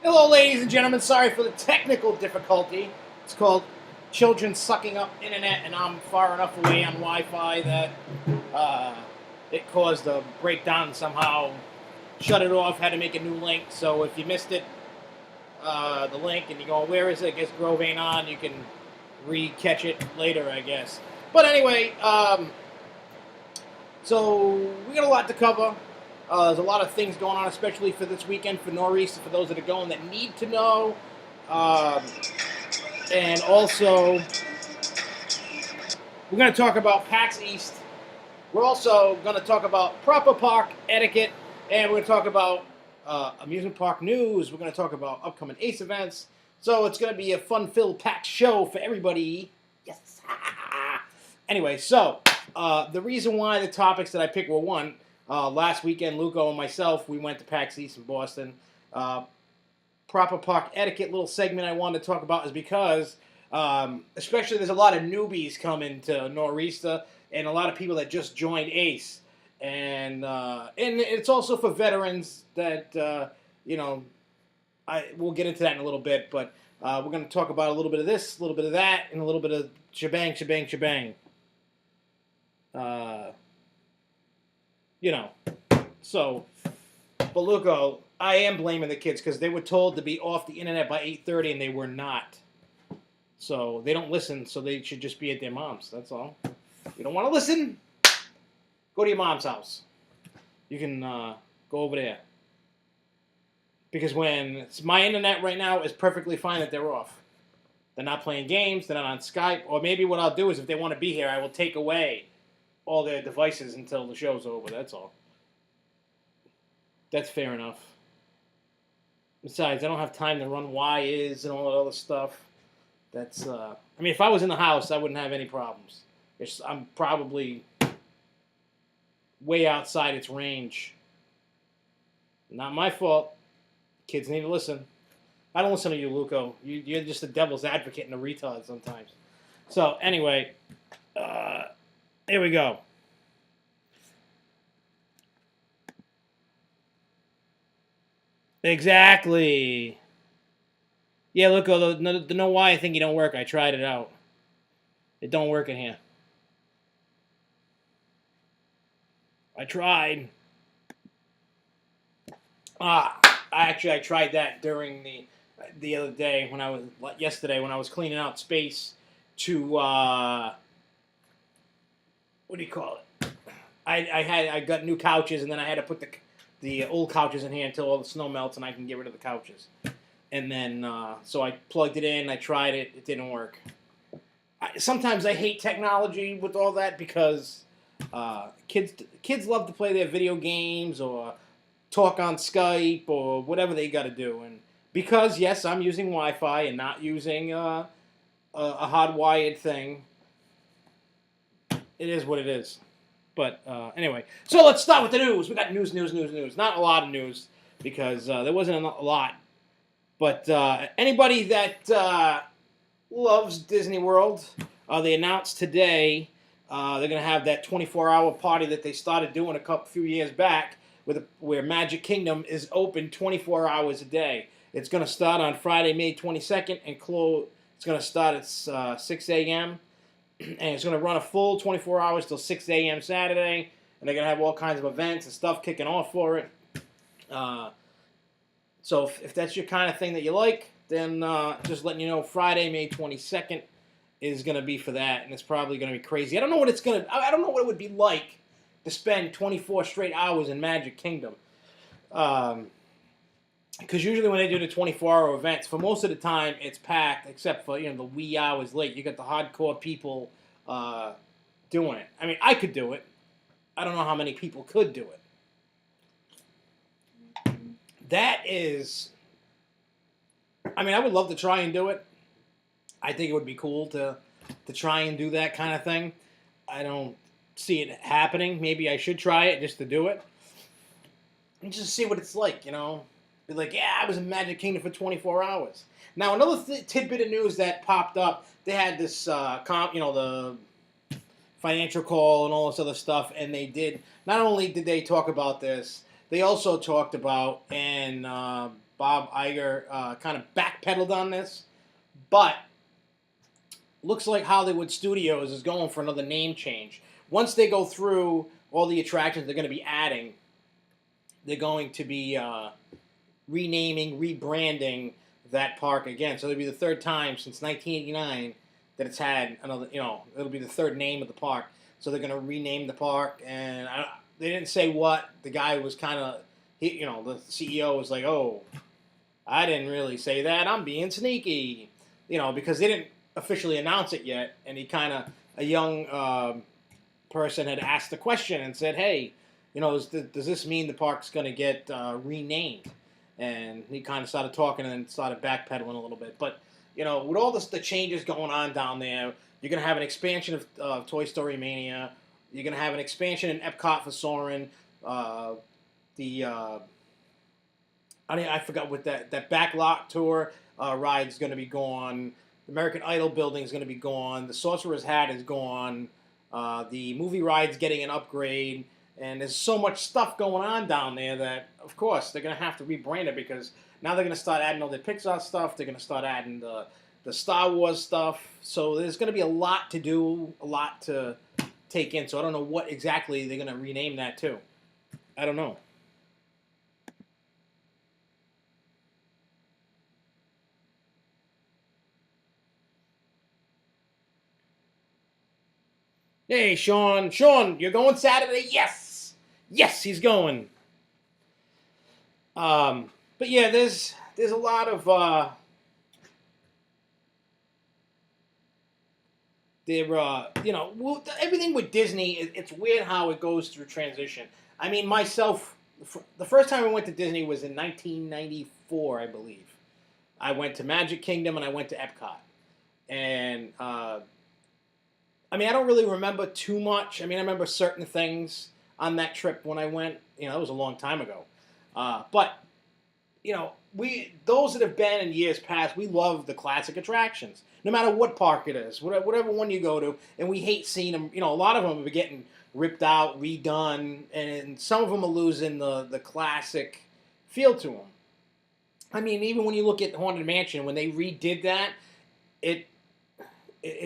Hello, ladies and gentlemen. Sorry for the technical difficulty. It's called children sucking up internet, and I'm far enough away on Wi-Fi that it caused a breakdown somehow. Shut it off. Had to make a new link. So if you missed it, the link, and you go, where is it? I guess Grove ain't on. You can re-catch it later, I guess. But anyway, so we got a lot to cover. There's a lot of things going on, especially for this weekend for Northeast, for those that are going that need to know. And also, we're going to talk about PAX East. We're also going to talk about proper park etiquette, and we're going to talk about amusement park news. We're going to talk about upcoming ACE events. So it's going to be a fun-filled PAX show for everybody. Yes. Anyway, so the reason why the topics that I picked were one. Last weekend, Luco and myself, we went to PAX East in Boston. Proper park etiquette little segment I wanted to talk about is because, especially there's a lot of newbies coming to Nor'easter and a lot of people that just joined ACE. And it's also for veterans that, we'll get into that in a little bit, but we're going to talk about a little bit of this, a little bit of that, and a little bit of shebang. So, but Luco, I am blaming the kids because they were told to be off the internet by 8:30 and they were not. So they don't listen, so they should just be at their mom's. That's all. You don't want to listen? Go to your mom's house. You can go over there. Because when it's my internet right now is perfectly fine that they're off. They're not playing games, they're not on Skype, or maybe what I'll do is if they want to be here, I will take away all their devices until the show's over, that's all. That's fair enough. Besides, I don't have time to run Y-is and all that other stuff. That's, if I was in the house, I wouldn't have any problems. I'm probably way outside its range. Not my fault. Kids need to listen. I don't listen to you, Luco. You're just the devil's advocate and a retard sometimes. So, anyway, here we go. Exactly. Yeah, Luco, the know why I think you don't work. I tried it out. It don't work in here. I tried. I tried that during the other day yesterday when I was cleaning out space to what do you call it? I got new couches and then I had to put the old couches in here until all the snow melts and I can get rid of the couches. And then so I plugged it in. I tried it. It didn't work. Sometimes I hate technology with all that because kids love to play their video games or talk on Skype or whatever they got to do. And because, yes, I'm using Wi-Fi and not using a hardwired thing, it is what it is. But anyway, so let's start with the news. We got news. Not a lot of news because there wasn't a lot. But anybody that loves Disney World, they announced today they're going to have that 24-hour party that they started doing a few years back where Magic Kingdom is open 24 hours a day. It's going to start on Friday, May 22nd, and close. It's going to start at 6 a.m., and it's going to run a full 24 hours till 6 a.m. Saturday, and they're going to have all kinds of events and stuff kicking off for it. So if that's your kind of thing that you like, then just letting you know, Friday, May 22nd is going to be for that, and it's probably going to be crazy. I don't know what it would be like to spend 24 straight hours in Magic Kingdom. Because usually when they do the 24-hour events, for most of the time it's packed, except for the wee hours late. You got the hardcore people doing it. I mean, I could do it. I don't know how many people could do it. That is, I would love to try and do it. I think it would be cool to try and do that kind of thing. I don't see it happening. Maybe I should try it just to do it. And just see what it's like, Be like, yeah, I was in Magic Kingdom for 24 hours. Now, another tidbit of news that popped up, they had this, financial call and all this other stuff, and they did. Not only did they talk about this, they also talked about, and Bob Iger kind of backpedaled on this, but looks like Hollywood Studios is going for another name change. Once they go through all the attractions they're going to be adding, they're going to be renaming, rebranding that park again. So it'll be the third time since 1989 that it's had another, it'll be the third name of the park. So they're going to rename the park, and they didn't say what. The guy was kind of, the CEO was like, oh, I didn't really say that. I'm being sneaky, because they didn't officially announce it yet. And he kind of, a young person had asked the question and said, hey, does this mean the park's going to get renamed? And he kind of started talking and then started backpedaling a little bit. But, with all the changes going on down there, you're going to have an expansion of Toy Story Mania. You're going to have an expansion in Epcot for Soarin'. I forgot what that Backlot Tour ride is going to be gone. The American Idol building is going to be gone. The Sorcerer's Hat is gone. The movie ride's getting an upgrade. And there's so much stuff going on down there that, of course, they're going to have to rebrand it, because now they're going to start adding all the Pixar stuff. They're going to start adding the Star Wars stuff. So there's going to be a lot to do, a lot to take in. So I don't know what exactly they're going to rename that to. I don't know. Hey, Sean. Sean, you're going Saturday? Yes! Yes, he's going. But yeah, there's a lot of everything with Disney. It's weird how it goes through transition. I mean, myself, the first time I went to Disney was in 1994, I believe. I went to Magic Kingdom and I went to Epcot, and I don't really remember too much. I mean, I remember certain things on that trip when I went. That was a long time ago. But those that have been in years past, we love the classic attractions, no matter what park it is, whatever one you go to, and we hate seeing them. A lot of them are getting ripped out, redone, and some of them are losing the classic feel to them. I mean, even when you look at Haunted Mansion, when they redid that, it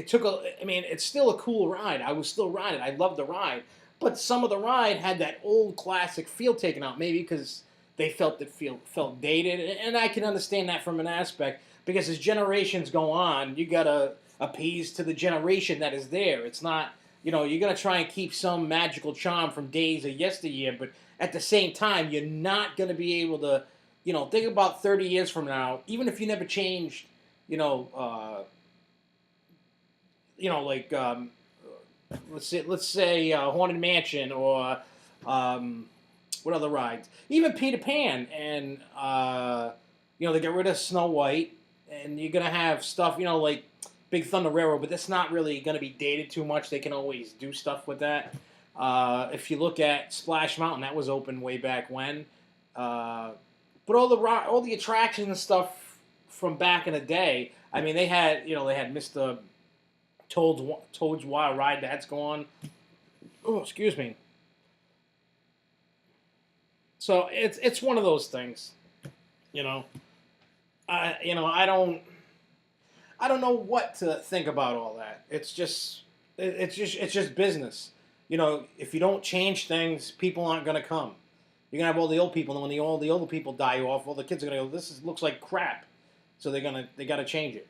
took it's still a cool ride. I was still riding. I loved the ride. But some of the ride had that old classic feel taken out, maybe because they felt dated. And I can understand that from an aspect, because as generations go on, you got to appease to the generation that is there. It's not, you're going to try and keep some magical charm from days of yesteryear, but at the same time, you're not going to be able to, think about 30 years from now, even if you never changed, let's say Haunted Mansion, or what other rides? Even Peter Pan, and they get rid of Snow White, and you're gonna have stuff, like Big Thunder Railroad, but that's not really gonna be dated too much. They can always do stuff with that. If you look at Splash Mountain, that was open way back when. But all the attractions and stuff from back in the day. I mean, they had Mr. Toad's Wild Ride, that's gone. Oh, excuse me. So it's one of those things, I don't know what to think about all that. It's just business. If you don't change things, people aren't going to come. You're gonna have all the old people, and when all the older people die off, all the kids are gonna go, looks like crap. So they gotta change it.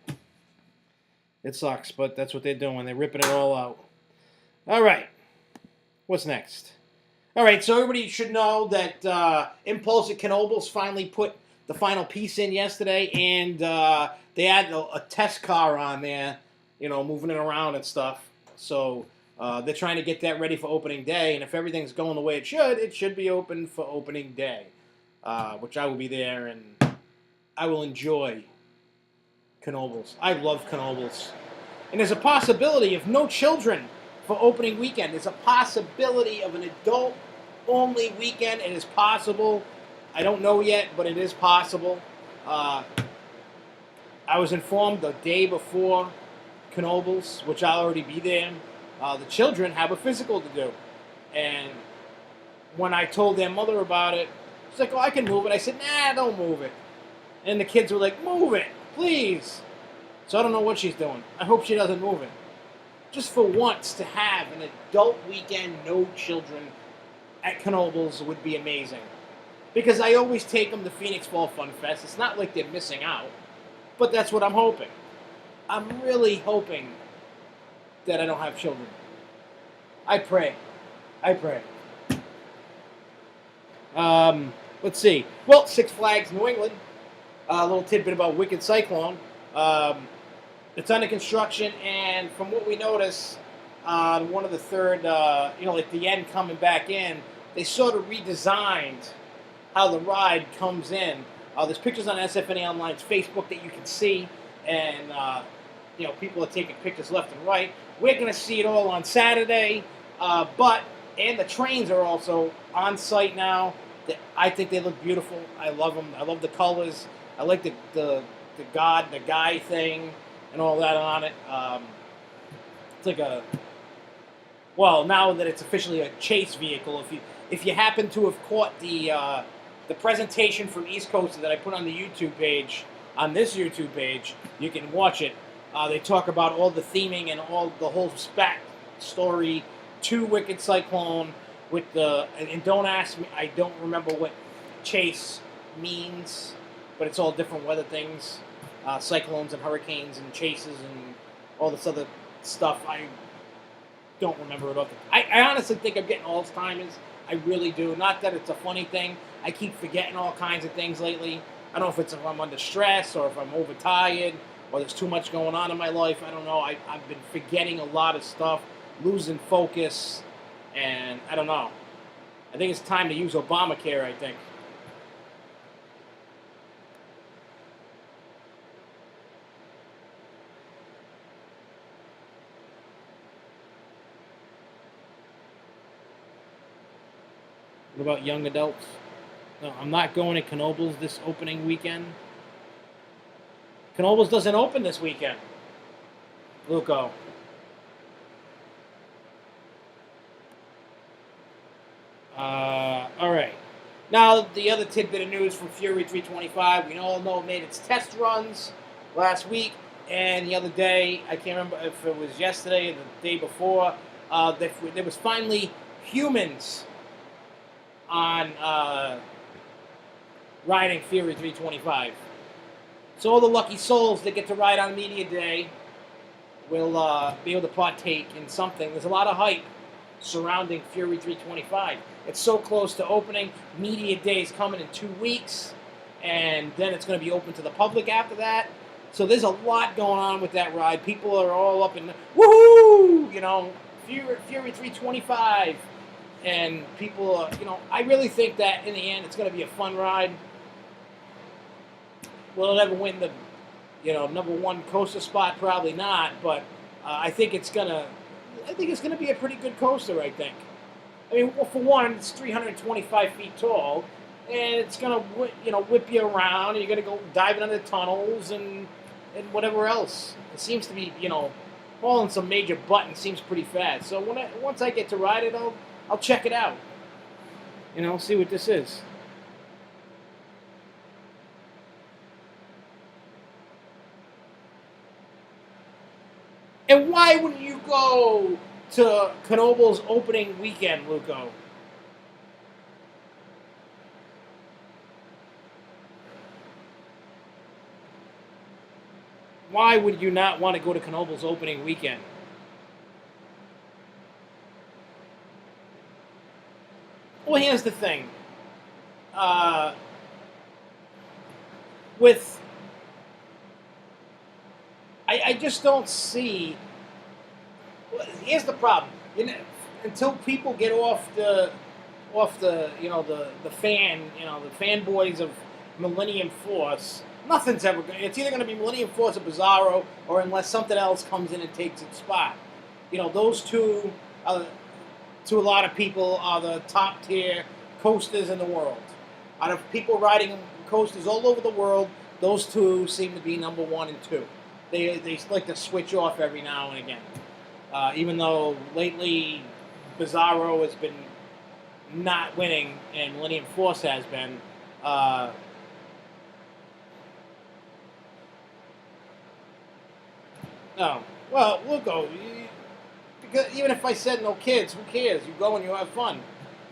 It sucks, but that's what they're doing. They're ripping it all out. All right. What's next? All right, so everybody should know that Impulse at Knoebels finally put the final piece in yesterday, and they had a test car on there, moving it around and stuff. So they're trying to get that ready for opening day, and if everything's going the way it should be open for opening day, which I will be there, and I will enjoy Knoebels. I love Knoebels. And there's a possibility of no children for opening weekend. There's a possibility of an adult-only weekend. It is possible. I don't know yet, but it is possible. I was informed the day before Knoebels, which I'll already be there. the children have a physical to do. And when I told their mother about it, she's like, "Oh, I can move it." I said, "Nah, don't move it." And the kids were like, "Move it, please." So I don't know what she's doing. I hope she doesn't move it. Just for once to have an adult weekend, no children at Knoebels would be amazing. Because I always take them to Phoenix Fall Fun Fest. It's not like they're missing out, but that's what I'm hoping. I'm really hoping that I don't have children. I pray. I pray. Let's see. Well, Six Flags New England. A little tidbit about Wicked Cyclone. It's under construction, and from what we notice on one of the third, like the end coming back in, they sort of redesigned how the ride comes in. There's pictures on SFNA Online's Facebook that you can see, and people are taking pictures left and right. We're going to see it all on Saturday, and the trains are also on site now. I think they look beautiful. I love them. I love the colors. I like the guy thing and all that on it. It's like now that it's officially a chase vehicle, if you happen to have caught the presentation from East Coast that I put on the YouTube page, on this YouTube page, you can watch it. They talk about all the theming and the whole back story to Wicked Cyclone and don't ask me, I don't remember what chase means, but it's all different weather things, cyclones and hurricanes and chases and all this other stuff. I don't remember it. I honestly think I'm getting Alzheimer's. I really do. Not that it's a funny thing. I keep forgetting all kinds of things lately. I don't know if I'm under stress or if I'm overtired or there's too much going on in my life. I don't know. I've been forgetting a lot of stuff, losing focus, and I don't know. I think it's time to use Obamacare, I think. What about young adults? No, I'm not going to Knoebels this opening weekend. Knoebels doesn't open this weekend. Luco. All right. Now, the other tidbit of news from Fury 325. We all know it made its test runs last week and the other day. I can't remember if it was yesterday or the day before. There was finally humans on riding Fury 325. So all the lucky souls that get to ride on Media Day will be able to partake in something. There's a lot of hype surrounding Fury 325. It's so close to opening. Media Day is coming in 2 weeks, and then it's going to be open to the public after that. So there's a lot going on with that ride. People are all up in woohoo, Fury 325. And people, I really think that in the end it's going to be a fun ride. Will it ever win the, number one coaster spot? Probably not. But I think it's gonna be a pretty good coaster. I think. I mean, well, for one, it's 325 feet tall, and it's gonna, whip you around. And you're gonna go diving under tunnels and whatever else. It seems to be, pulling some major buttons. Seems pretty fast. So once I get to ride it, I'll check it out. See what this is. And why wouldn't you go to Knoebels opening weekend, Luco? Why would you not want to go to Knoebels opening weekend? Well, here's the thing. I just don't see. Well, here's the problem. Until people get off the fanboys of Millennium Force, nothing's ever going. It's either going to be Millennium Force or Bizarro, or unless something else comes in and takes its spot. Those two, to a lot of people, are the top tier coasters in the world. Out of people riding coasters all over the world, those two seem to be number 1 and 2. They like to switch off every now and again. Even though lately Bizarro has been not winning and Millennium Force has been. No. Well, we'll go. Because even if I said no kids, who cares? You go and you have fun.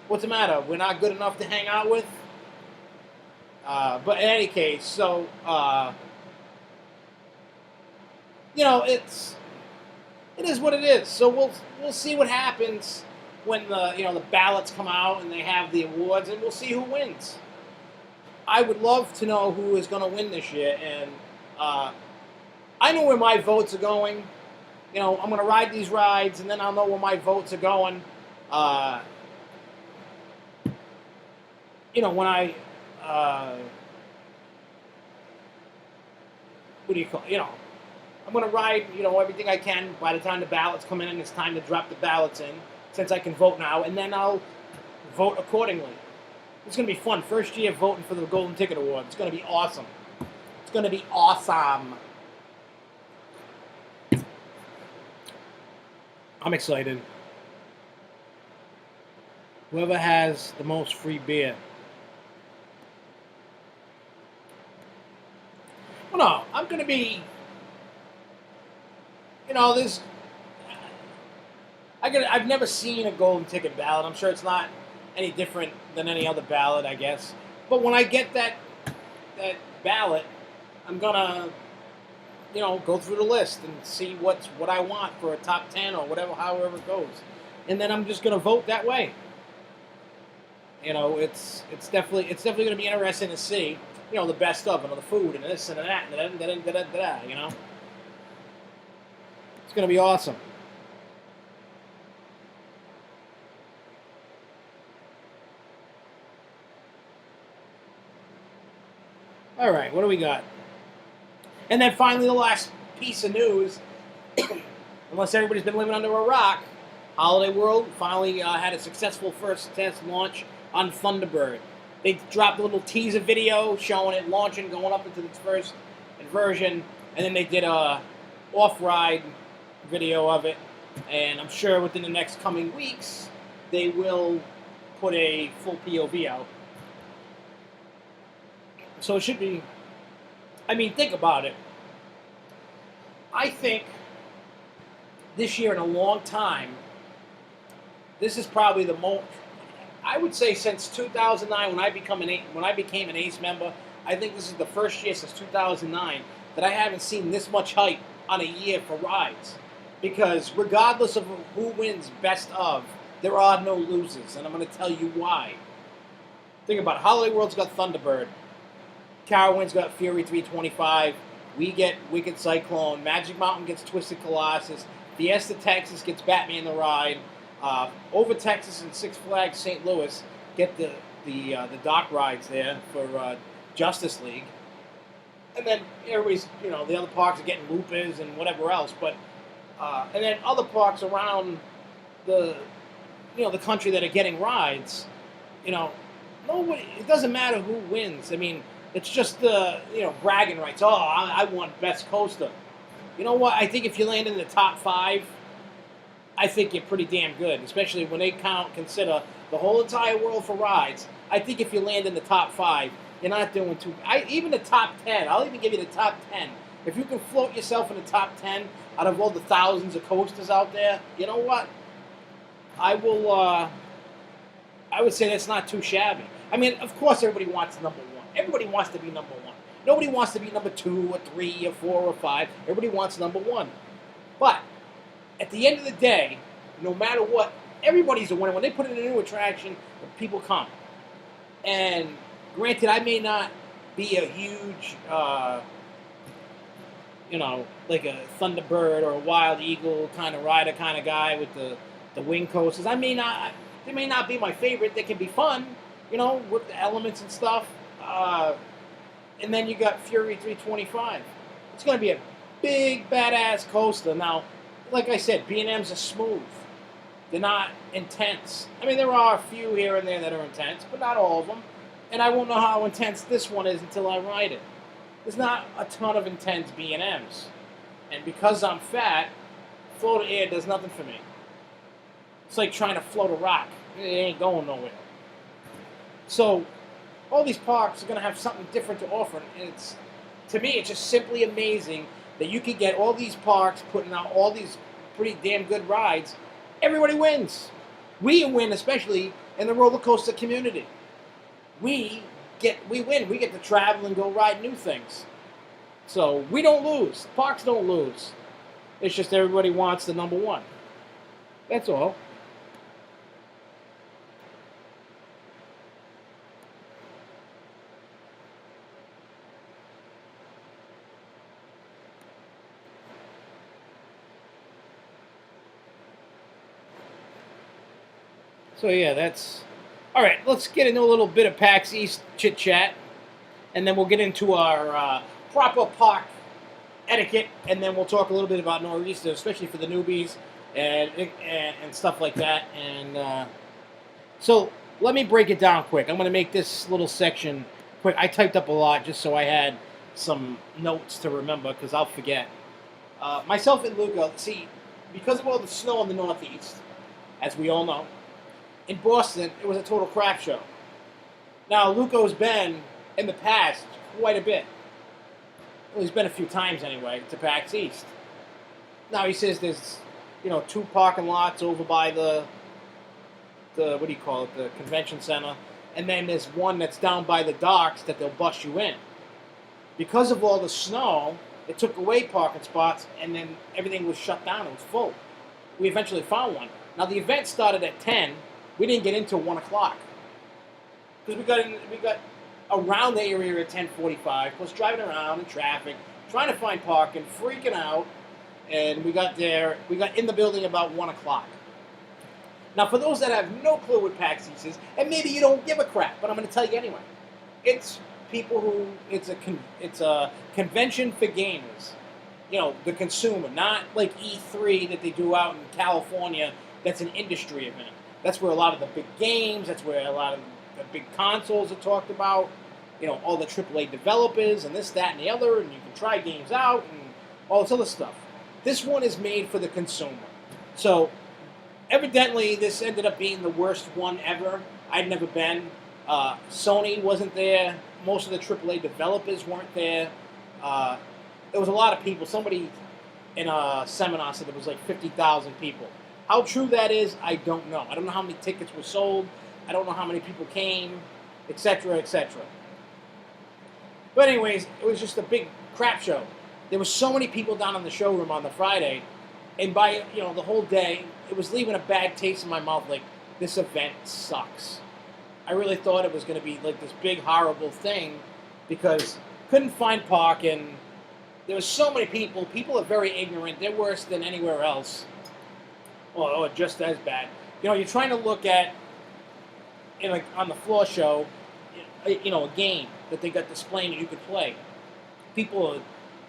What's the matter? We're not good enough to hang out with? But in any case, so, it is what it is. So we'll see what happens when the ballots come out and they have the awards, and we'll see who wins. I would love to know who is going to win this year, and I know where my votes are going. I'm going to ride these rides, and then I'll know where my votes are going. When I, what do you call? I'm going to ride, everything I can. By the time the ballots come in, it's time to drop the ballots in, since I can vote now, and then I'll vote accordingly. It's going to be fun. First year voting for the Golden Ticket Award. It's going to be awesome. It's going to be awesome. I'm excited. Whoever has the most free beer. Well, no, I'm going to be, this. I've never seen a golden ticket ballot. I'm sure it's not any different than any other ballot, I guess. But when I get that ballot, I'm gonna, go through the list and see what I want for a top 10 or whatever, however it goes, and then I'm just gonna vote that way. It's definitely gonna be interesting to see, the best of the food and this and that and da. It's gonna be awesome. All right, what do we got? And then finally, the last piece of news, unless everybody's been living under a rock, Holiday World finally had a successful first test launch on Thunderbird. They dropped a little teaser video showing it launching, going up into its first version, and then they did a off-ride video of it. And I'm sure within the next coming weeks, they will put a full POV out. So it should be, think about it. I think this year in a long time, this is probably the most, I would say since 2009 when I became an ACE member, I think this is the first year since 2009 that I haven't seen this much hype on a year for rides. Because regardless of who wins best of, there are no losers, and I'm going to tell you why. Think about it. Holiday World's got Thunderbird. Carowind's got Fury 325. We get Wicked Cyclone. Magic Mountain gets Twisted Colossus. Fiesta Texas gets Batman the Ride. Over Texas and Six Flags St. Louis get the dock rides there for Justice League. And then everybody's, the other parks are getting Loopers and whatever else. But and then other parks around the country that are getting rides, nobody. It doesn't matter who wins. It's just the, bragging rights. Oh, I won Best Coaster. You know what? I think if you land in the top 5, I think you're pretty damn good, especially when they consider the whole entire world for rides. I think if you land in the top 5, you're not doing too. Even the top 10. I'll even give you the top 10. If you can float yourself in the top 10 out of all the thousands of coasters out there, you know what? I would say that's not too shabby. Of course, everybody wants number 1. Everybody wants to be number 1. Nobody wants to be number 2 or 3 or 4 or 5. Everybody wants number 1. But at the end of the day, no matter what, everybody's a winner. When they put in a new attraction, people come. And granted, I may not be a huge, like a Thunderbird or a Wild Eagle kind of rider kind of guy with the wing coasters. They may not be my favorite. They can be fun, with the elements and stuff. And then you got Fury 325. It's going to be a big, badass coaster. Now, like I said, B&Ms are smooth. They're not intense. There are a few here and there that are intense, but not all of them. And I won't know how intense this one is until I ride it. There's not a ton of intense B&Ms. And because I'm fat, Floating air does nothing for me. It's like trying to float a rock. It ain't going nowhere. So, all these parks are going to have something different to offer. And to me, it's just simply amazing that you could get all these parks putting out all these pretty damn good rides. Everybody wins. We win, especially in the roller coaster community. We win. We get to travel and go ride new things. So we don't lose. Parks don't lose. It's just everybody wants the number one. That's all. So yeah, that's all right. Let's get into a little bit of PAX East chit chat, and then we'll get into our proper park etiquette, and then we'll talk a little bit about Nor'easter, especially for the newbies and stuff like that. And so let me break it down quick. I'm going to make this little section quick. I typed up a lot just so I had some notes to remember because I'll forget. Myself and Luca, see, because of all the snow in the Northeast, as we all know, in Boston, it was a total crap show. Now, Luca's been, in the past, quite a bit. Well, he's been a few times, anyway, to PAX East. Now, he says there's, 2 parking lots over by the what do you call it, the convention center, and then there's one that's down by the docks that they'll bust you in. Because of all the snow, it took away parking spots, and then everything was shut down. It was full. We eventually found one. Now, the event started at 10. We didn't get in till 1 o'clock. Because we got around the area at 10:45, plus driving around in traffic, trying to find parking, freaking out, and we got in the building about 1 o'clock. Now, for those that have no clue what PAX East is, and maybe you don't give a crap, but I'm going to tell you anyway, it's a convention for gamers. The consumer, not like E3 that they do out in California. That's an industry event. That's where a lot of the big games, that's where a lot of the big consoles are talked about. All the AAA developers and this, that, and the other, and you can try games out and all this other stuff. This one is made for the consumer. So, evidently, this ended up being the worst one ever. I'd never been. Sony wasn't there. Most of the AAA developers weren't there. There was a lot of people. Somebody in a seminar said there was like 50,000 people. How true that is, I don't know. I don't know how many tickets were sold. I don't know how many people came, etc., etc. But anyways, it was just a big crap show. There were so many people down in the showroom on the Friday, and by the whole day, it was leaving a bad taste in my mouth. Like, this event sucks. I really thought it was going to be like this big horrible thing because couldn't find parking. There was so many people. People are very ignorant. They're worse than anywhere else. Or just as bad. You're trying to look at, on the floor show, a game that they got displaying that you could play. People are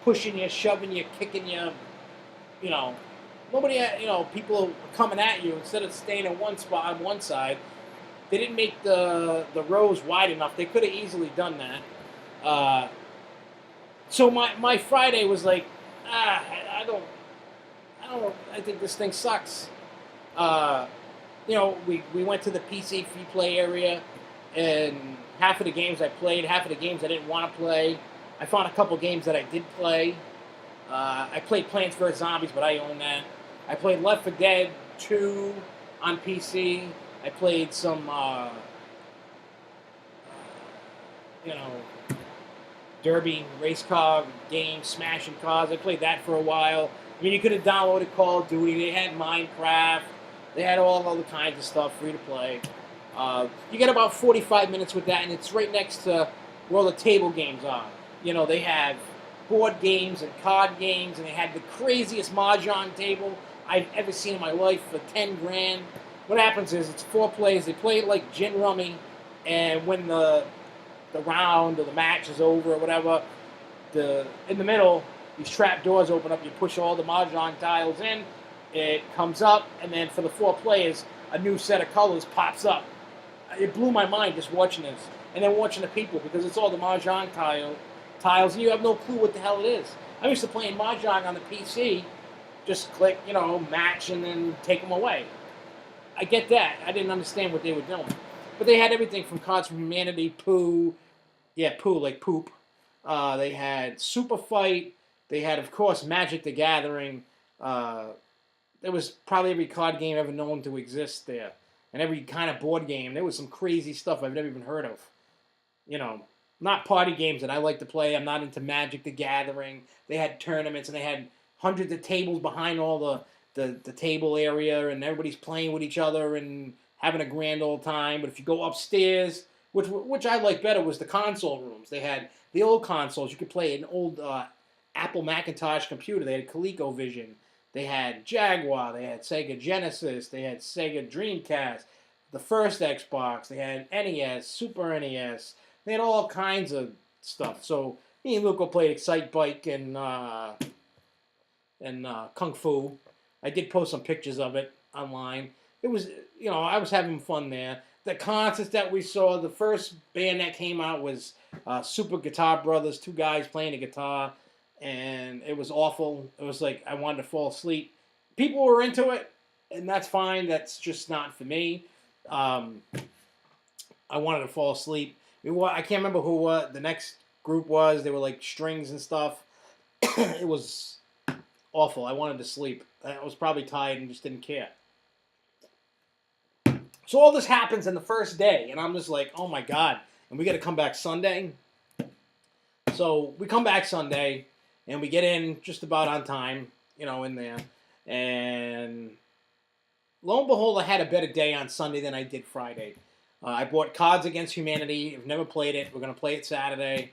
pushing you, shoving you, kicking you. Nobody. People are coming at you instead of staying in one spot on one side. They didn't make the rows wide enough. They could have easily done that. So my Friday was like, I think this thing sucks. We went to the PC free play area, and half of the games I played, half of the games I didn't want to play. I found a couple games that I did play. I played Plants vs. Zombies, but I own that. I played Left 4 Dead 2 on PC. I played some, derby, race car games, smashing cars. I played that for a while. I mean, you could have downloaded Call of Duty. They had Minecraft. They had all other kinds of stuff free to play. You get about 45 minutes with that, and it's right next to where all the table games are. They have board games and card games, and they had the craziest mahjong table I've ever seen in my life for 10 grand. What happens is it's 4 players. They play it like gin rummy, and when the round or the match is over or whatever, in the middle, these trap doors open up. You push all the mahjong tiles in. It comes up, and then for the 4 players, a new set of colors pops up. It blew my mind just watching this, and then watching the people, because it's all the mahjong tiles, and you have no clue what the hell it is. I'm used to playing mahjong on the PC, just click, match and then take them away. I get that. I didn't understand what they were doing. But they had everything from Cards from Humanity, Pooh, yeah, Pooh, like poop. They had Super Fight. They had, of course, Magic the Gathering. Uh, there was probably every card game ever known to exist there. And every kind of board game. There was some crazy stuff I've never even heard of. You know, not party games that I like to play. I'm not into Magic the Gathering. They had tournaments and they had hundreds of tables behind all the table area, and everybody's playing with each other and having a grand old time. But if you go upstairs, which I like better, was the console rooms. They had the old consoles. You could play an old Apple Macintosh computer. They had ColecoVision. They had Jaguar. They had Sega Genesis. They had Sega Dreamcast. The first Xbox. They had NES, Super NES. They had all kinds of stuff. So me and Luke played Excite Bike and Kung Fu. I did post some pictures of it online. It was, I was having fun there. The concerts that we saw, the first band that came out was Super Guitar Brothers, two guys playing the guitar, and it was awful. It was like I wanted to fall asleep. People were into it, and that's fine. That's just not for me. I wanted to fall asleep. I can't remember who the next group was. They were like strings and stuff. It was awful. I wanted to sleep. I was probably tired and just didn't care. So all this happens in the first day, and I'm just like, oh my God. And we got to come back Sunday. So we come back Sunday, and we get in just about on time, in there. And lo and behold, I had a better day on Sunday than I did Friday. I bought Cards Against Humanity. I've never played it. We're going to play it Saturday.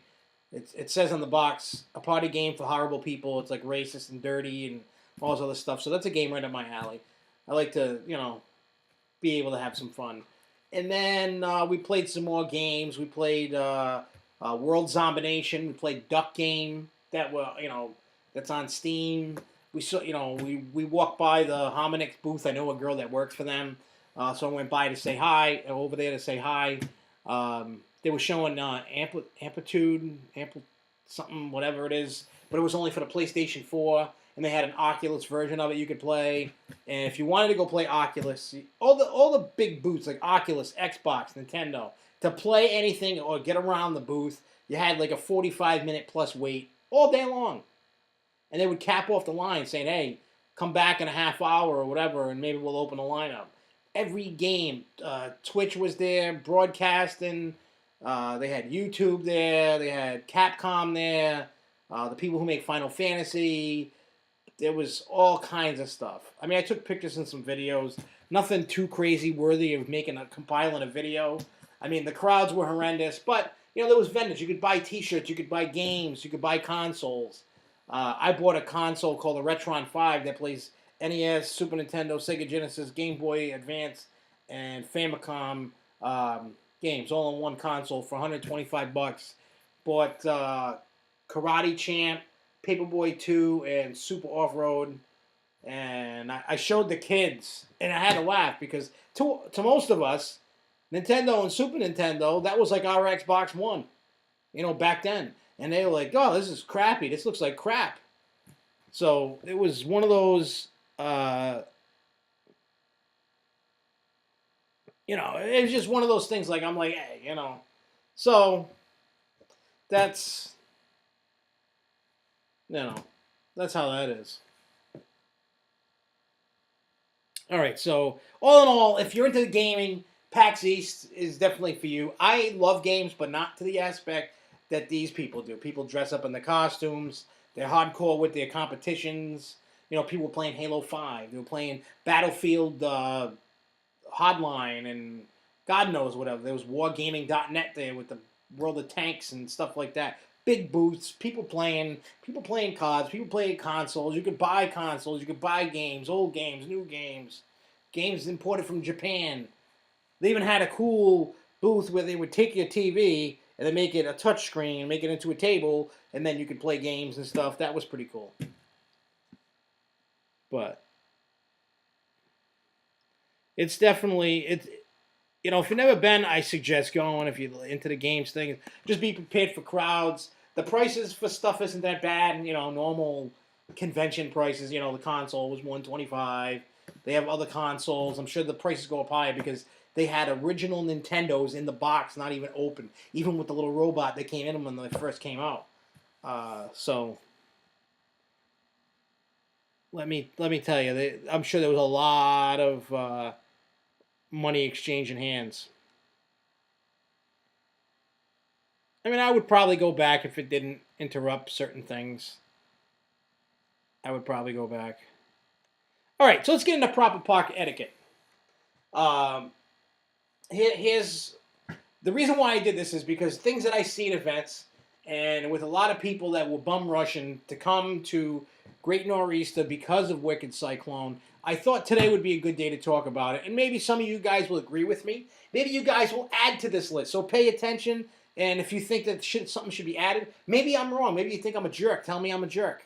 It says on the box, a party game for horrible people. It's like racist and dirty and all this other stuff. So that's a game right up my alley. I like to, be able to have some fun. And then we played some more games. We played World Zombination. We played Duck Game. That's on Steam. We saw, we walked by the Hominix booth. I know a girl that works for them. So I went by to say hi, over there to say hi. They were showing Amplitude, something, whatever it is, but it was only for the PlayStation 4, and they had an Oculus version of it you could play. And if you wanted to go play Oculus, all the big booths like Oculus, Xbox, Nintendo, to play anything or get around the booth, you had like a 45-minute plus wait all day long. And they would cap off the line saying, hey, come back in a half hour or whatever, and maybe we'll open a lineup. Every game, Twitch was there, broadcasting. They had YouTube there. They had Capcom there. The people who make Final Fantasy. There was all kinds of stuff. I mean, I took pictures and some videos. Nothing too crazy worthy of compiling a video. I mean, the crowds were horrendous, but there was vendors. You could buy T-shirts. You could buy games. You could buy consoles. I bought a console called the Retron 5 that plays NES, Super Nintendo, Sega Genesis, Game Boy Advance, and Famicom games, all on one console for $125. Bought Karate Champ, Paperboy 2, and Super Off-Road. And I showed the kids, and I had to laugh because to most of us, Nintendo and Super Nintendo, that was like our Xbox One, back then. And they were like, oh, this is crappy. This looks like crap. So it was one of those, it was just one of those things like, I'm like, hey, So that's, that's how that is. All right, so all in all, if you're into the gaming, PAX East is definitely for you. I love games, but not to the aspect that these people do. People dress up in the costumes. They're hardcore with their competitions. People were playing Halo 5. They were playing Battlefield Hotline and God knows whatever. There was wargaming.net there with the World of Tanks and stuff like that. Big booths, people playing cards, people playing consoles. You could buy consoles, you could buy games, old games, new games, games imported from Japan. They even had a cool booth where they would take your TV and then make it a touch screen, make it into a table, and then you could play games and stuff. That was pretty cool. But it's definitely, if you've never been, I suggest going. If you're into the games thing, just be prepared for crowds. The prices for stuff isn't that bad. Normal convention prices. You know, the console was $125. They have other consoles. I'm sure the prices go up higher because they had original Nintendos in the box, not even open, even with the little robot that came in when they first came out. So let me tell you, I'm sure there was a lot of money exchanging hands. I mean, I would probably go back if it didn't interrupt certain things. I would probably go back. All right, so let's get into proper park etiquette. Um, here's the reason why I did this is because things that I see at events, and with a lot of people that were bum rushing to come to Great Nor'easter because of Wicked Cyclone, I thought today would be a good day to talk about it. And maybe some of you guys will agree with me. Maybe you guys will add to this list. So pay attention. And if you think that something should be added, maybe I'm wrong. Maybe you think I'm a jerk. Tell me I'm a jerk.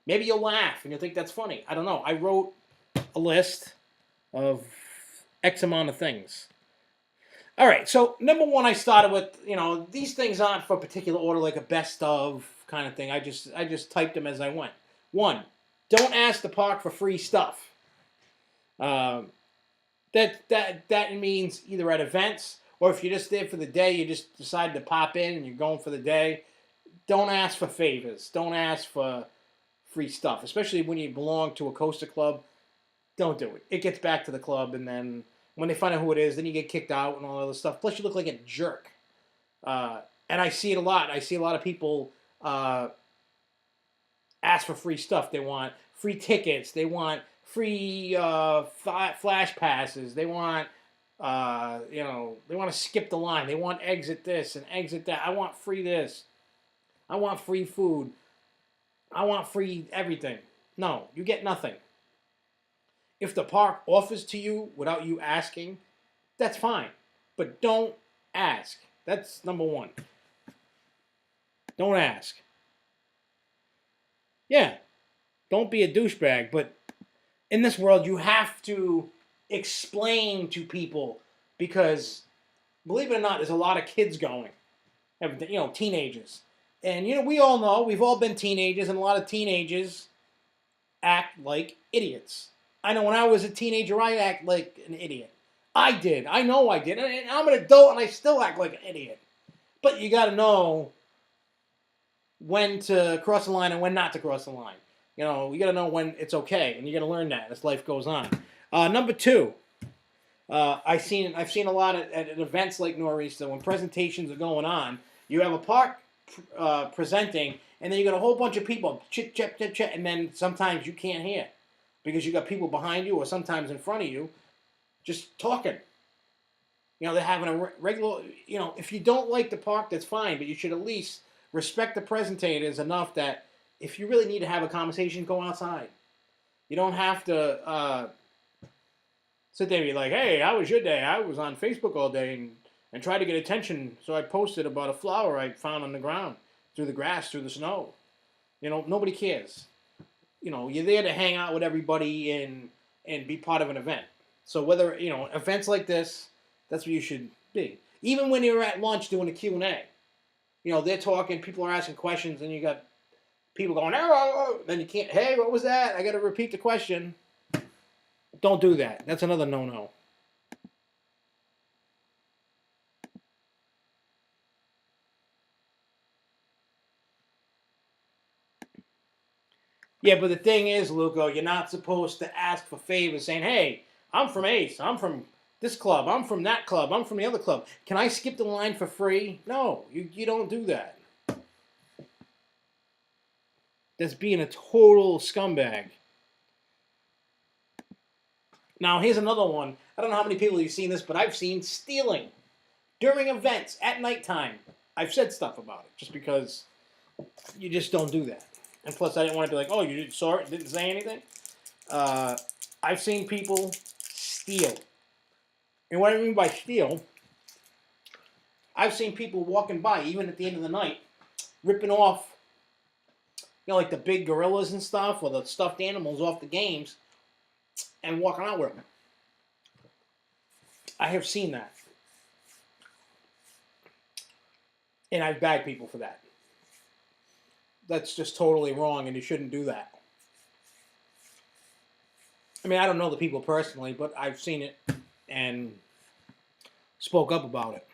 Maybe you'll laugh and you'll think that's funny. I don't know. I wrote a list of X amount of things. All right, so number one, I started with, these things aren't for a particular order, like a best of kind of thing. I just typed them as I went. One, don't ask the park for free stuff. That means either at events or if you're just there for the day, you just decide to pop in and you're going for the day. Don't ask for favors. Don't ask for free stuff, especially when you belong to a coaster club. Don't do it. It gets back to the club, and then when they find out who it is, then you get kicked out and all that other stuff. Plus, you look like a jerk. And I see it a lot. I see a lot of people ask for free stuff. They want free tickets. They want free flash passes. They want, they want to skip the line. They want exit this and exit that. I want free this. I want free food. I want free everything. No, you get nothing. If the park offers to you without you asking, that's fine. But don't ask. That's number one. Don't ask. Yeah, don't be a douchebag, but in this world, you have to explain to people because, believe it or not, there's a lot of kids going. Teenagers. And, we all know, we've all been teenagers, and a lot of teenagers act like idiots. I know when I was a teenager, I act like an idiot. I did. I know I did. And I'm an adult, and I still act like an idiot. But you got to know when to cross the line and when not to cross the line. You got to know when it's okay, and you got to learn that as life goes on. Number two, I've seen a lot at events like Nor'easter when presentations are going on. You have a park presenting, and then you got a whole bunch of people chit chat, and then sometimes you can't hear because you got people behind you or sometimes in front of you just talking. They're having a regular. If you don't like the park, that's fine, but you should at least respect the presentators enough that if you really need to have a conversation, go outside. You don't have to sit there and be like, hey, how was your day? I was on Facebook all day and tried to get attention, so I posted about a flower I found on the ground, through the grass, through the snow. Nobody cares. You're there to hang out with everybody and be part of an event. So whether, events like this, that's what you should be. Even when you're at lunch doing a Q&A, they're talking, people are asking questions, and you got people going, oh, then you can't, hey, what was that? I got to repeat the question. Don't do that. That's another no-no. Yeah, but the thing is, Luco, you're not supposed to ask for favors saying, hey, I'm from Ace. I'm from this club. I'm from that club. I'm from the other club. Can I skip the line for free? No, you don't do that. That's being a total scumbag. Now, here's another one. I don't know how many people you've seen this, but I've seen stealing during events at nighttime. I've said stuff about it just because you just don't do that. And plus, I didn't want to be like, oh, you saw it, didn't say anything. I've seen people steal. And what I mean by steal, I've seen people walking by, even at the end of the night, ripping off, like the big gorillas and stuff, or the stuffed animals off the games, and walking out with them. I have seen that. And I've bagged people for that. That's just totally wrong, and you shouldn't do that. I mean, I don't know the people personally, but I've seen it and spoke up about it.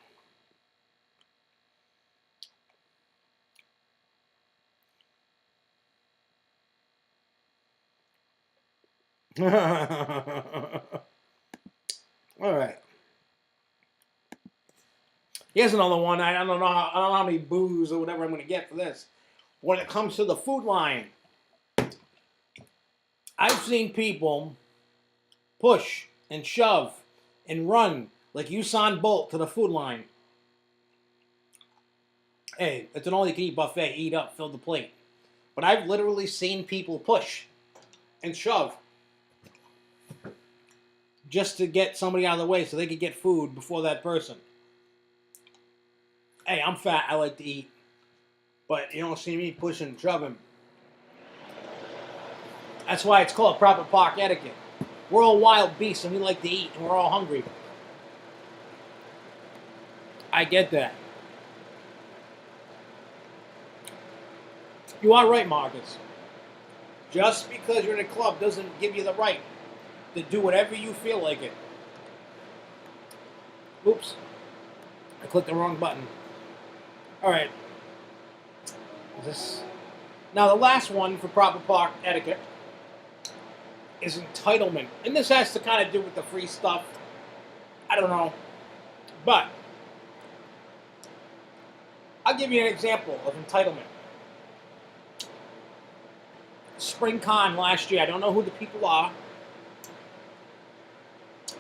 All right. Here's another one. I don't know. I don't know how many boos or whatever I'm going to get for this. When it comes to the food line, I've seen people push and shove and run like Usain Bolt to the food line. Hey, it's an all-you-can-eat buffet. Eat up, fill the plate. But I've literally seen people push and shove just to get somebody out of the way so they could get food before that person. Hey, I'm fat. I like to eat. But you don't see me pushing and shoving. That's why it's called proper park etiquette. We're all wild beasts and we like to eat and we're all hungry. I get that. You are right, Marcus. Just because you're in a club doesn't give you the right to do whatever you feel like it. Oops. I clicked the wrong button. Alright. Now the last one for proper park etiquette is entitlement. And this has to kind of do with the free stuff. I don't know. But I'll give you an example of entitlement. Spring Con last year, I don't know who the people are.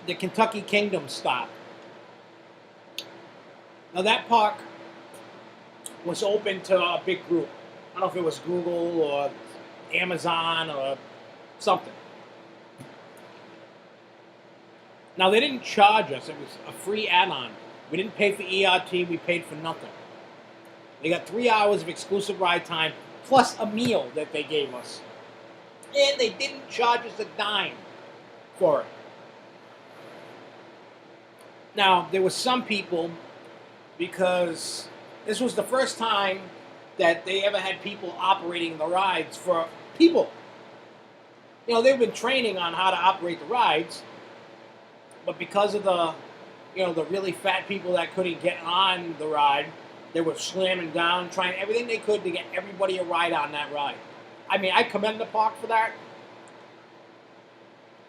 The Kentucky Kingdom stop. Now that park was open to a big group. I don't know if it was Google or Amazon or something. Now they didn't charge us. It was a free add-on. We didn't pay for ERT. We paid for nothing. They got 3 hours of exclusive ride time plus a meal that they gave us. And they didn't charge us a dime for it. Now, there were some people, because this was the first time that they ever had people operating the rides for people. You know, they've been training on how to operate the rides, but because of the, you know, the really fat people that couldn't get on the ride, they were slamming down, trying everything they could to get everybody a ride on that ride. I mean, I commend the park for that.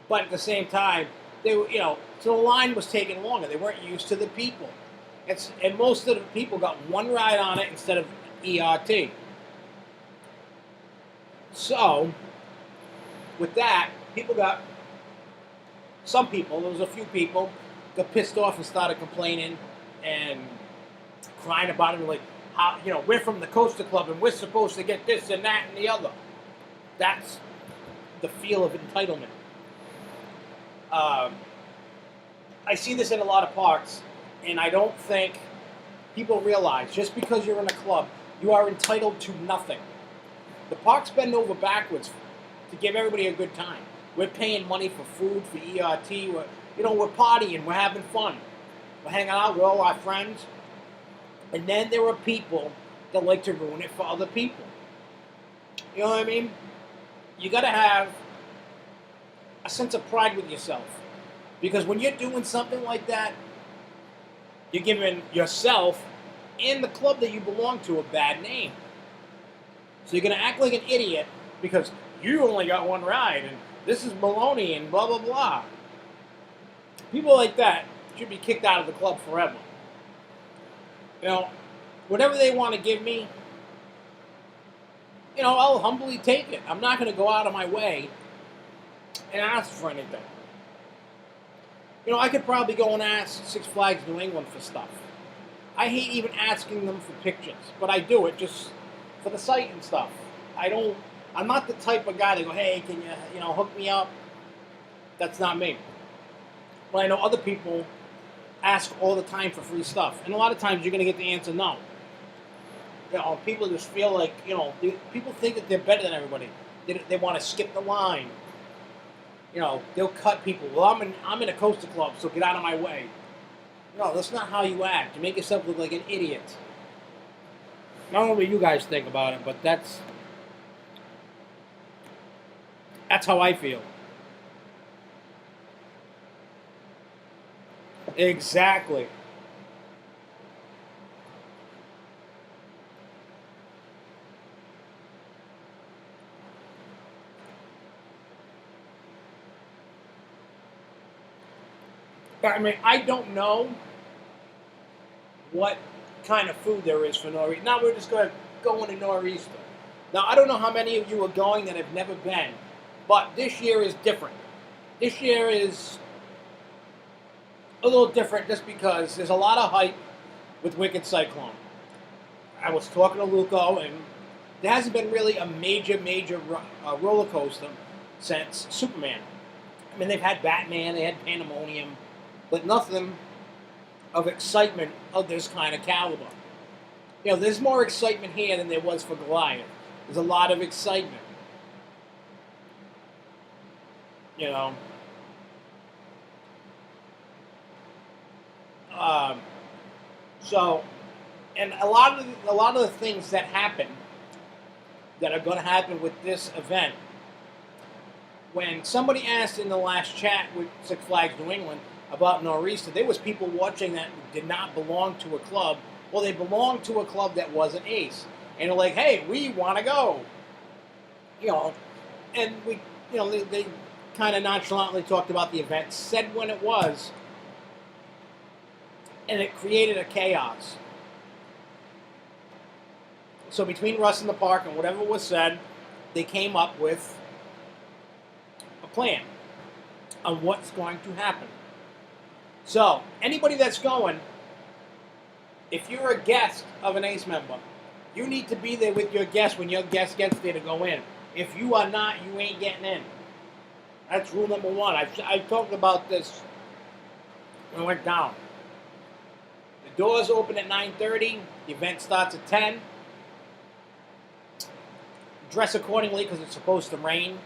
But at the same time, they were, you know, so the line was taking longer. They weren't used to the people. And most of the people got one ride on it instead of ERT. So, with that, some people, there was a few people, got pissed off and started complaining and crying about it, like, how, you know, we're from the Coaster Club and we're supposed to get this and that and the other. That's the feel of entitlement. I see this in a lot of parks, and I don't think people realize just because you're in a club, you are entitled to nothing. The parks bend over backwards to give everybody a good time. We're paying money for food, for ERT. We're partying, we're having fun, we're hanging out with all our friends. And then there are people that like to ruin it for other people. You know what I mean? You got to have a sense of pride with yourself. Because when you're doing something like that, you're giving yourself and the club that you belong to a bad name. So you're going to act like an idiot because you only got one ride and this is baloney and blah, blah, blah. People like that should be kicked out of the club forever. You know, whatever they want to give me, you know, I'll humbly take it. I'm not going to go out of my way and ask for anything. You know, I could probably go and ask Six Flags New England for stuff. I hate even asking them for pictures, but I do it just for the site and stuff. I'm not the type of guy that go, hey, can you hook me up? That's not me. But I know other people ask all the time for free stuff. And a lot of times you're going to get the answer no. You know, people just feel like, you know, people think that they're better than everybody. They want to skip the line. You know, they'll cut people. Well, I'm in a coaster club, so get out of my way. No, that's not how you act. You make yourself look like an idiot. I don't know what you guys think about it, but that's how I feel. Exactly. I mean, I don't know what kind of food there is for Nor'easter. Now we're just going to go into Nor'easter. Now, I don't know how many of you are going that have never been, but this year is different. This year is a little different just because there's a lot of hype with Wicked Cyclone. I was talking to Luco, and there hasn't been really a major roller coaster since Superman. I mean, they've had Batman, they had Pandemonium, but nothing of excitement of this kind of caliber. You know, there's more excitement here than there was for Goliath. There's a lot of excitement. You know. So, and a lot of the things that happen that are going to happen with this event. When somebody asked in the last chat with Six Flags New England about Nor'easter, there was people watching that did not belong to a club. Well, they belonged to a club that wasn't Ace, and they're like, "Hey, we want to go," you know. And we, you know, they kind of nonchalantly talked about the event, said when it was, and it created a chaos. So between Russ and the park and whatever was said, they came up with a plan on what's going to happen. So anybody that's going, if you're a guest of an Ace member, you need to be there with your guest when your guest gets there to go in. If you are not, you ain't getting in. That's rule number one. I've talked about this when I went down. The doors open at 9:30. The event starts at 10. Dress accordingly because it's supposed to rain.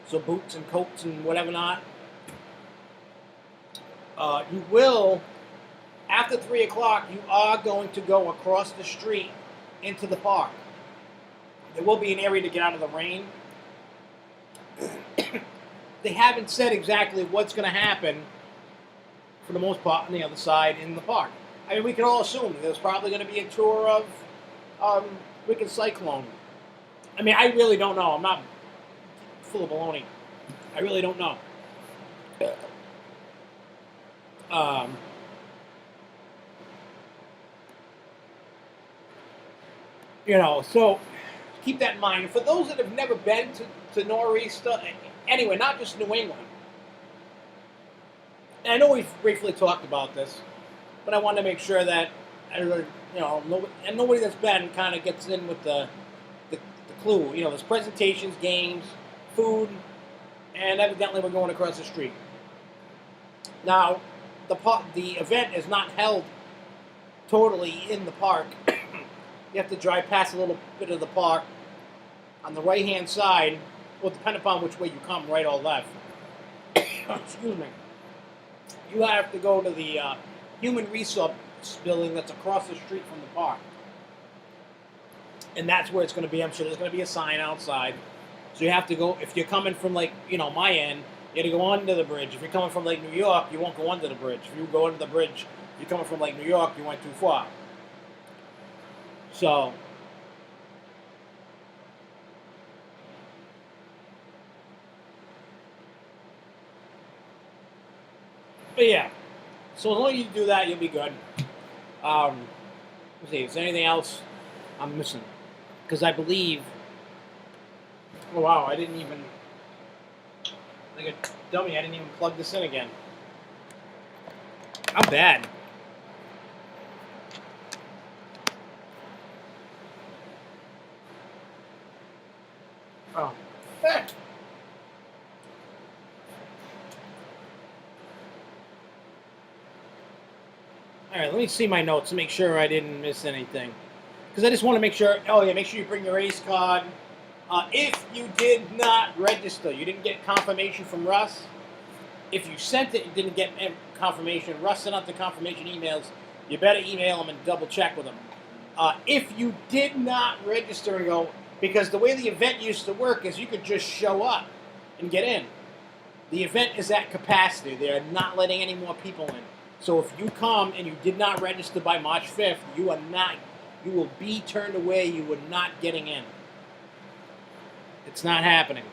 So boots and coats and whatever not. You will, after 3 o'clock, you are going to go across the street into the park. There will be an area to get out of the rain. They haven't said exactly what's going to happen, for the most part, on the other side in the park. I mean, we can all assume there's probably going to be a tour of Wicked Cyclone. I mean, I really don't know. I'm not full of baloney. I really don't know. You know, so keep that in mind. For those that have never been to Nor'easter, anyway, not just New England, and I know we've briefly talked about this, but I want to make sure that, you know, and nobody that's been kind of gets in with the clue. You know, there's presentations, games, food, and evidently we're going across the street. Now, the event is not held totally in the park. You have to drive past a little bit of the park. On the right-hand side, well, depending upon which way you come, right or left, excuse me, you have to go to the Human Resource building that's across the street from the park. And that's where it's going to be. I'm sure there's going to be a sign outside. So you have to go, if you're coming from, like, you know, my end, you have to go under the bridge. If you're coming from Lake New York, you won't go under the bridge. If you go under the bridge, if you're coming from Lake New York, you went too far. So, but yeah. So as long as you do that, you'll be good. Let's see, is there anything else I'm missing? Because I believe, oh wow, I didn't even, like a dummy, I didn't even plug this in again. I'm bad. Oh. Hey. All right, let me see my notes to make sure I didn't miss anything. Because I just want to make sure, oh yeah, make sure you bring your Ace card. If you did not register, you didn't get confirmation from Russ. If you sent it and didn't get confirmation, Russ sent out the confirmation emails, you better email them and double check with them. If you did not register and go, because the way the event used to work is you could just show up and get in. The event is at capacity. They're not letting any more people in. So if you come and you did not register by March 5th, you will be turned away. You are not getting in. It's not happening.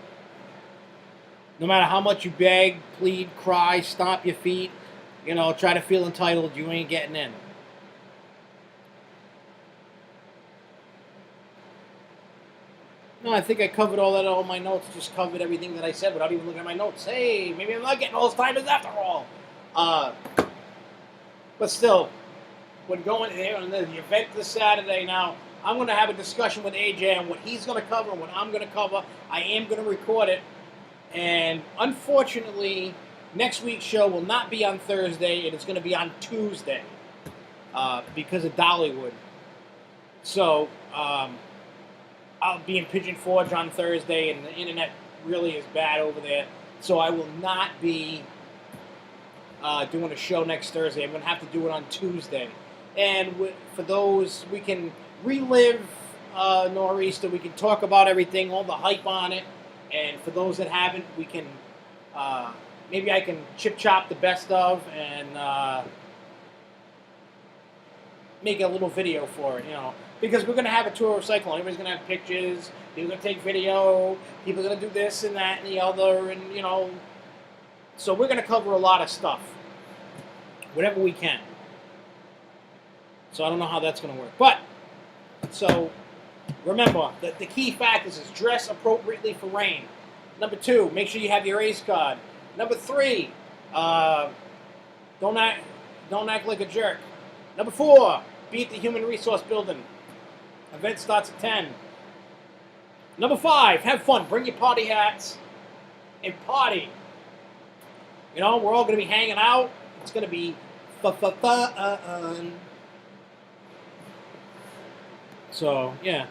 No matter how much you beg, plead, cry, stomp your feet, try to feel entitled, you ain't getting in. No, I think I covered all that in all my notes. Just covered everything that I said without even looking at my notes. Hey, maybe I'm not getting all those timers after all. But still, when going there on the event this Saturday now, I'm going to have a discussion with AJ on what he's going to cover and what I'm going to cover. I am going to record it. And unfortunately, next week's show will not be on Thursday. It is going to be on Tuesday because of Dollywood. So, I'll be in Pigeon Forge on Thursday, and the internet really is bad over there. So I will not be doing a show next Thursday. I'm going to have to do it on Tuesday. And for those, we can relive Nor'easter. We can talk about everything, all the hype on it. And for those that haven't, we can maybe I can chop the best of and make a little video for it, because we're going to have a tour of Cyclone. Everybody's going to have pictures. People are going to take video. People are going to do this and that and the other, and so we're going to cover a lot of stuff, whatever we can. So I don't know how that's going to work, but so remember that the key factors is dress appropriately for rain. Number 2, make sure you have your ACE card. Number 3, don't act like a jerk. Number 4, be at the Human Resource Building. Event starts at 10. Number 5, have fun. Bring your party hats and party. We're all going to be hanging out. It's going to be fun. So, yeah.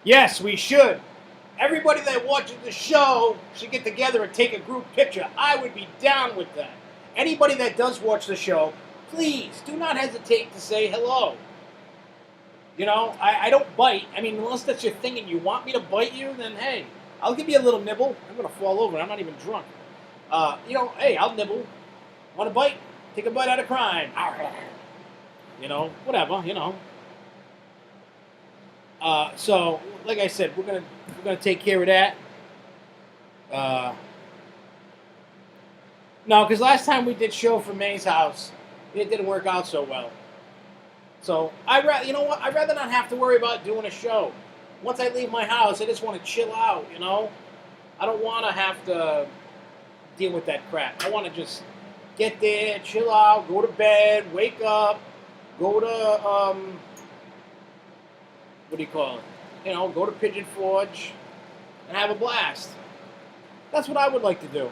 Yes, we should. Everybody that watches the show should get together and take a group picture. I would be down with that. Anybody that does watch the show, please do not hesitate to say hello. I don't bite. I mean, unless that's your thing and you want me to bite you, then hey, I'll give you a little nibble. I'm going to fall over. I'm not even drunk. Hey, I'll nibble. Want to bite? Take a bite out of crime. Whatever, So, like I said, we're gonna take care of that. No, because last time we did show from May's house, it didn't work out so well. So I'd rather not have to worry about doing a show. Once I leave my house, I just want to chill out. I don't want to have to deal with that crap. I want to just get there, chill out, go to bed, wake up, go to what do you call it? Go to Pigeon Forge and have a blast. That's what I would like to do.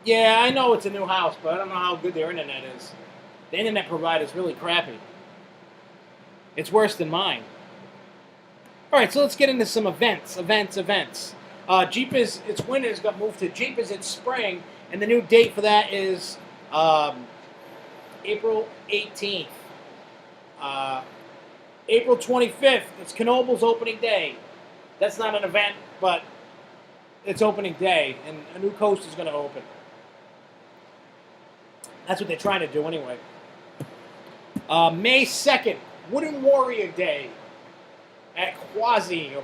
Yeah, I know it's a new house, but I don't know how good their internet is. The internet provider is really crappy. It's worse than mine. All right, so let's get into some events. Jeepers It's Winters got moved to Jeepers It's Spring, and the new date for that is April 18th. April 25th, it's Knobel's opening day. That's not an event, but it's opening day, and a new coast is going to open. That's what they're trying to do anyway. May 2nd, Wooden Warrior Day at Quasi.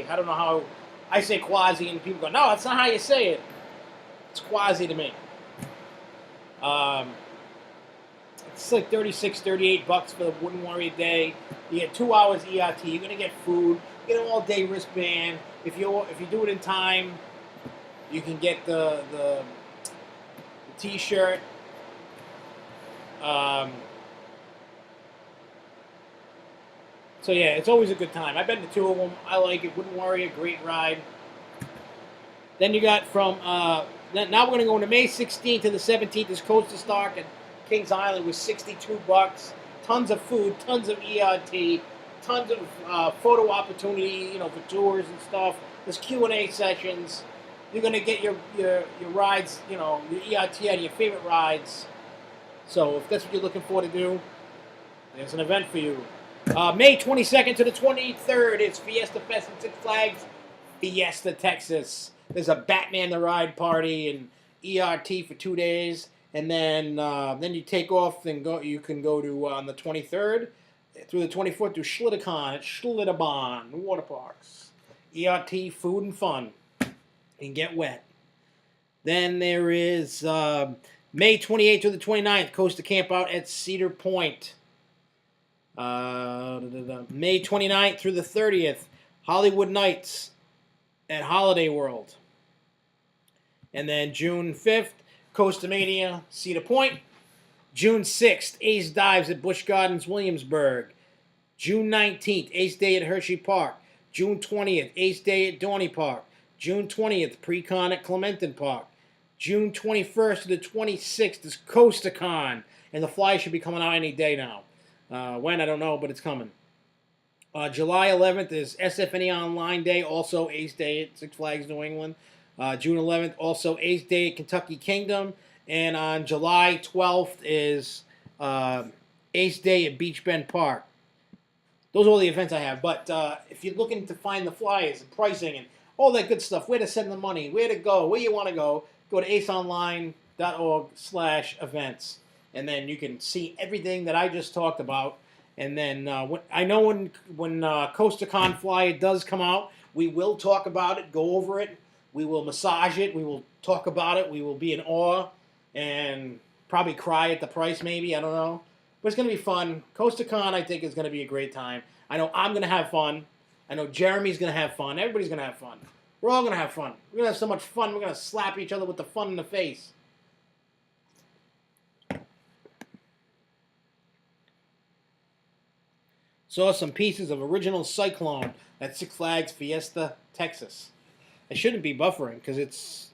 I don't know how I say Quasi, and people go, no, that's not how you say it. It's Quasi to me. It's like $36-$38 for the Wooden Warrior Day. You get 2 hours ERT. You're gonna get food. You get an all-day wristband. If you do it in time, you can get the T-shirt. So yeah, it's always a good time. I've been to 2 of them. I like it. Wooden Warrior, great ride. Then you got from now we're gonna go into May 16th to the 17th is Coast to Stark and Kings Island with $62. Tons of food, tons of ERT, tons of photo opportunity, for tours and stuff. There's Q&A sessions. You're gonna get your rides, your ERT out of your favorite rides. So if that's what you're looking for to do, there's an event for you. May 22nd to the 23rd is Fiesta Fest at Six Flags Fiesta, Texas. There's a Batman the Ride party and ERT for 2 days, and then you take off and go. You can go to on the 23rd through the 24th to Schlittercon at Schlitterbahn Water Parks. ERT, food and fun, and get wet. Then there is May 28th to the 29th, Costa Camp Out at Cedar Point. May 29th through the 30th, Hollywood Nights at Holiday World. And then June 5th, Costa Mania, Cedar Point. June 6th, Ace Dives at Busch Gardens, Williamsburg. June 19th, Ace Day at Hershey Park. June 20th, Ace Day at Dorney Park. June 20th, Pre-Con at Clementon Park. June 21st to the 26th is CostaCon, and the flyers should be coming out any day now. When, I don't know, but it's coming. July 11th is SFNE Online Day, also Ace Day at Six Flags New England. June 11th, also Ace Day at Kentucky Kingdom. And on July 12th is Ace Day at Beach Bend Park. Those are all the events I have. But if you're looking to find the flyers and pricing and all that good stuff, where to send the money, where to go, where you want to go to aceonline.org/events. And then you can see everything that I just talked about. And then I know when CostaCon flyer does come out, we will talk about it, go over it. We will massage it. We will talk about it. We will be in awe and probably cry at the price maybe. I don't know. But it's going to be fun. CostaCon, I think, is going to be a great time. I know I'm going to have fun. I know Jeremy's going to have fun. Everybody's going to have fun. We're all going to have fun. We're going to have so much fun. We're going to slap each other with the fun in the face. Saw some pieces of original Cyclone at Six Flags Fiesta, Texas. I shouldn't be buffering because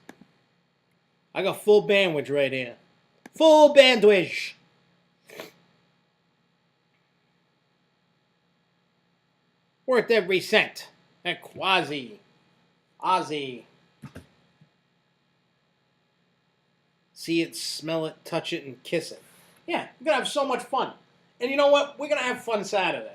I got full bandwidth right here. Full bandwidth. Worth every cent. At Quasi. Ozzy. See it, smell it, touch it, and kiss it. Yeah, we're going to have so much fun. And you know what? We're going to have fun Saturday.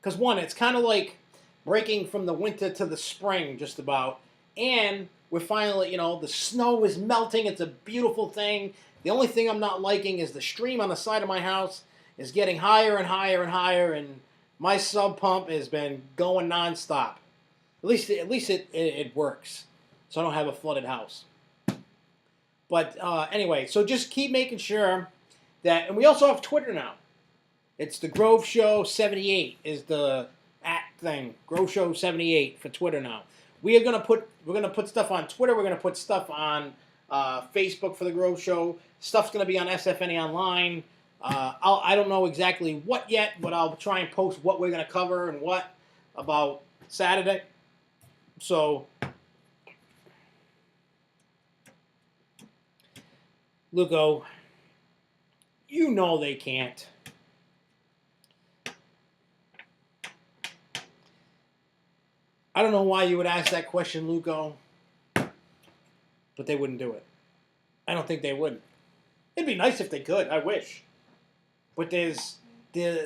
Because one, it's kind of like breaking from the winter to the spring just about. And we're finally, the snow is melting. It's a beautiful thing. The only thing I'm not liking is the stream on the side of my house is getting higher and higher and higher. And my sub pump has been going nonstop. At least it works. So I don't have a flooded house. But anyway, so just keep making sure that, and we also have Twitter now. It's the Grove Show 78 is the @thing. Grove Show 78 for Twitter now. We're gonna put stuff on Twitter. We're gonna put stuff on Facebook for the Grove Show. Stuff's gonna be on SFNE Online. I don't know exactly what yet, but I'll try and post what we're gonna cover and what about Saturday. So, Luco, you know they can't. I don't know why you would ask that question, Luco, but they wouldn't do it. I don't think they would. It'd be nice if they could. I wish. But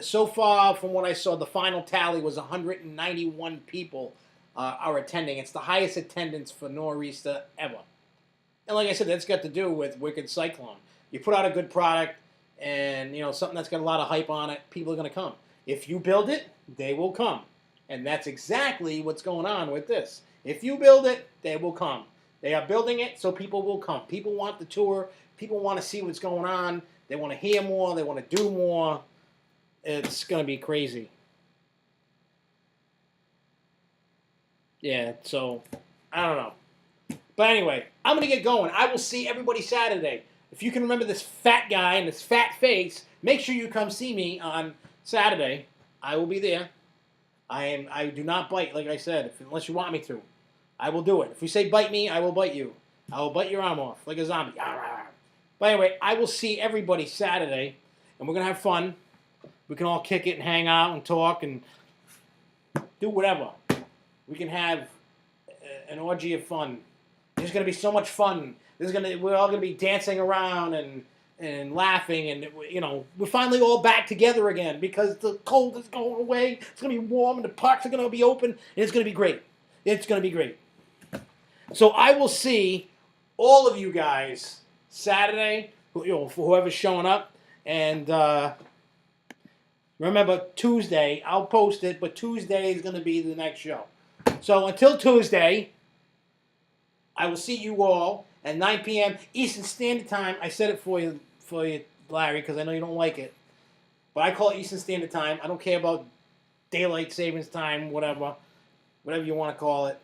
so far from what I saw, the final tally was 191 people are attending. It's the highest attendance for Nor'easter ever. And like I said, that's got to do with Wicked Cyclone. You put out a good product and, something that's got a lot of hype on it, people are going to come. If you build it, they will come. And that's exactly what's going on with this. If you build it, they will come. They are building it, so people will come. People want the tour. People want to see what's going on. They want to hear more. They want to do more. It's going to be crazy. Yeah, so, I don't know. But anyway, I'm going to get going. I will see everybody Saturday. If you can remember this fat guy and this fat face, make sure you come see me on Saturday. I will be there. I do not bite, like I said, unless you want me to. I will do it. If you say bite me, I will bite you. I will bite your arm off like a zombie. But anyway, I will see everybody Saturday, and we're going to have fun. We can all kick it and hang out and talk and do whatever. We can have an orgy of fun. There's going to be so much fun. We're all going to be dancing around and and laughing, and we're finally all back together again because the cold is going away. It's gonna be warm, and the parks are gonna be open, and it's gonna be great. It's gonna be great. So I will see all of you guys Saturday, for whoever's showing up, and remember Tuesday. I'll post it, but Tuesday is gonna be the next show. So until Tuesday, I will see you all at 9 p.m. Eastern Standard Time. I said it for you, Larry, because I know you don't like it. But I call it Eastern Standard Time. I don't care about Daylight Savings Time, whatever you want to call it.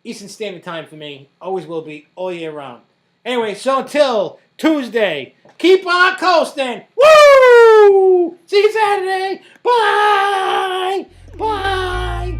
Eastern Standard Time for me. Always will be, all year round. Anyway, so until Tuesday, keep on coasting. Woo! See you Saturday. Bye! Bye! Bye.